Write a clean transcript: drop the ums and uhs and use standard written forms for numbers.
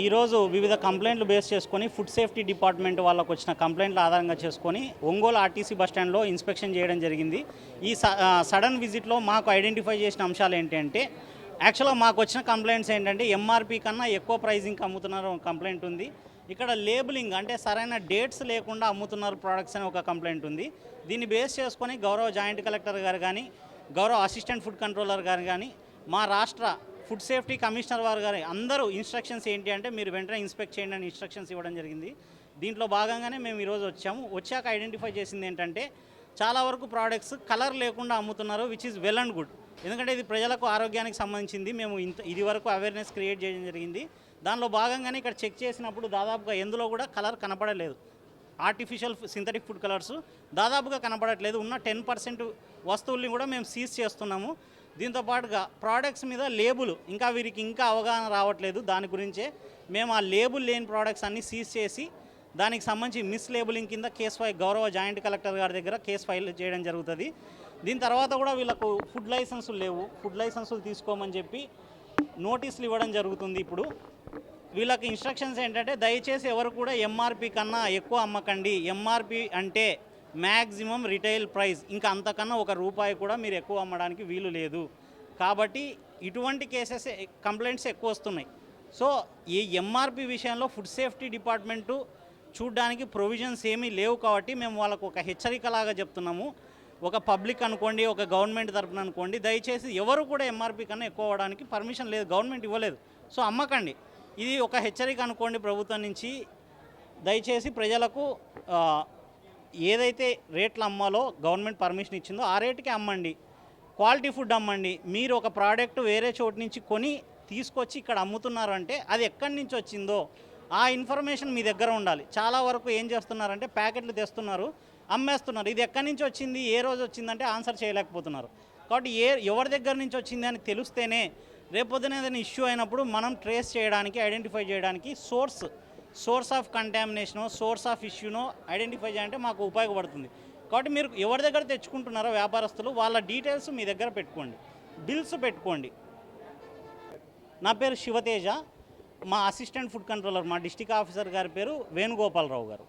ఈరోజు వివిధ కంప్లైంట్లు బేస్ చేసుకొని ఫుడ్ సేఫ్టీ డిపార్ట్మెంట్ వాళ్ళకు వచ్చిన కంప్లైంట్ల ఆధారంగా చేసుకొని ఒంగోలు ఆర్టీసీ బస్టాండ్లో ఇన్స్పెక్షన్ చేయడం జరిగింది. ఈ సడన్ విజిట్లో మాకు ఐడెంటిఫై చేసిన అంశాలు ఏంటంటే, యాక్చువల్గా మాకు వచ్చిన కంప్లైంట్స్ ఏంటంటే ఎంఆర్పి కన్నా ఎక్కువ ప్రైజింగ్కి అమ్ముతున్నారు కంప్లైంట్ ఉంది. ఇక్కడ లేబులింగ్ అంటే సరైన డేట్స్ లేకుండా అమ్ముతున్నారు ప్రోడక్ట్స్ అని ఒక కంప్లైంట్ ఉంది. దీన్ని బేస్ చేసుకొని గౌరవ జాయింట్ కలెక్టర్ గారు కానీ, గౌరవ అసిస్టెంట్ ఫుడ్ కంట్రోలర్ గారు కానీ, మా రాష్ట్ర ఫుడ్ సేఫ్టీ కమిషనర్ వారు గారి అందరూ ఇన్స్ట్రక్షన్స్ ఏంటి అంటే మీరు వెంటనే ఇన్స్పెక్ట్ చేయండి అని ఇన్స్ట్రక్షన్స్ ఇవ్వడం జరిగింది. దీంట్లో భాగంగానే మేము ఈరోజు వచ్చాక ఐడెంటిఫై చేసింది ఏంటంటే, చాలా వరకు ప్రోడక్ట్స్ కలర్ లేకుండా అమ్ముతున్నారు, which is well and good. ఎందుకంటే ఇది ప్రజలకు ఆరోగ్యానికి సంబంధించింది. మేము ఇది వరకు అవేర్నెస్ క్రియేట్ చేయడం జరిగింది. దానిలో భాగంగానే ఇక్కడ చెక్ చేసినప్పుడు దాదాపుగా ఎందులో కూడా కలర్ కనపడలేదు. ఆర్టిఫిషియల్ సింథటిక్ ఫుడ్ కలర్స్ దాదాపుగా కనపడట్లేదు. ఉన్న 10% వస్తువుల్ని కూడా మేము సీజ్ చేస్తున్నాము. దీంతో పాటుగా ప్రోడక్ట్స్ మీద లేబుల్ ఇంకా వీరికి ఇంకా అవగాహన రావట్లేదు. దాని గురించే మేము ఆ లేబుల్ లేని ప్రోడక్ట్స్ అన్నీ సీజ్ చేసి దానికి సంబంధించి మిస్ లేబులింగ్ కింద కేసు ఫైల్ గౌరవ జాయింట్ కలెక్టర్ గారి దగ్గర కేసు ఫైల్ చేయడం జరుగుతుంది. దీని తర్వాత కూడా వీళ్ళకు ఫుడ్ లైసెన్సులు లేవు, ఫుడ్ లైసెన్సులు తీసుకోమని చెప్పి నోటీసులు ఇవ్వడం జరుగుతుంది. ఇప్పుడు వీళ్ళకి ఇన్స్ట్రక్షన్స్ ఏంటంటే, దయచేసి ఎవరు కూడా ఎంఆర్పి కన్నా ఎక్కువ అమ్మకండి. ఎంఆర్పి అంటే మ్యాక్సిమం రిటైల్ ప్రైస్, ఇంకా అంతకన్నా ₹1 కూడా మీరు ఎక్కువ అమ్మడానికి వీలు లేదు. కాబట్టి ఇటువంటి కేసెస్ కంప్లైంట్స్ ఎక్కువ వస్తున్నాయి. సో ఈ ఎంఆర్పి విషయంలో ఫుడ్ సేఫ్టీ డిపార్ట్మెంటు చూడడానికి ప్రొవిజన్స్ ఏమీ లేవు. కాబట్టి మేము వాళ్ళకు ఒక హెచ్చరికలాగా చెప్తున్నాము. ఒక పబ్లిక్ అనుకోండి, ఒక గవర్నమెంట్ తరఫున అనుకోండి, దయచేసి ఎవరు కూడా ఎంఆర్పి కన్నా ఎక్కువ అవ్వడానికి పర్మిషన్ లేదు, గవర్నమెంట్ ఇవ్వలేదు. సో అమ్మకండి. ఇది ఒక హెచ్చరిక అనుకోండి ప్రభుత్వం నుంచి. దయచేసి ప్రజలకు ఏదైతే రేట్లు అమ్మాలో గవర్నమెంట్ పర్మిషన్ ఇచ్చిందో ఆ రేటుకే అమ్మండి. Quality food అమ్మండి. మీరు ఒక ప్రోడక్ట్ వేరే చోటు నుంచి కొని తీసుకొచ్చి ఇక్కడ అమ్ముతున్నారంటే అది ఎక్కడి నుంచి వచ్చిందో ఆ ఇన్ఫర్మేషన్ మీ దగ్గర ఉండాలి. చాలా వరకు ఏం చేస్తున్నారంటే ప్యాకెట్లు తెస్తున్నారు, అమ్మేస్తున్నారు. ఇది ఎక్కడి నుంచి వచ్చింది, ఏ రోజు వచ్చిందంటే ఆన్సర్ చేయలేకపోతున్నారు. కాబట్టి ఎవరి దగ్గర నుంచి వచ్చింది అని తెలిస్తేనే రేపొద్దున ఏదైనా ఇష్యూ అయినప్పుడు మనం ట్రేస్ చేయడానికి, ఐడెంటిఫై చేయడానికి సోర్స్ ఆఫ్ కంటామినేషనో సోర్స్ ఆఫ్ ఇష్యూనో ఐడెంటిఫై చేయాలంటే మాకు ఉపయోగపడుతుంది. కాబట్టి మీరు ఎవరి దగ్గర తెచ్చుకుంటున్నారో వ్యాపారస్తులు వాళ్ళ డీటెయిల్స్ మీ దగ్గర పెట్టుకోండి, బిల్స్ పెట్టుకోండి. నా పేరు శివతేజ, మా అసిస్టెంట్ ఫుడ్ కంట్రోలర్, మా డిస్ట్రిక్ట్ ఆఫీసర్ గారి పేరు వేణుగోపాలరావు గారు.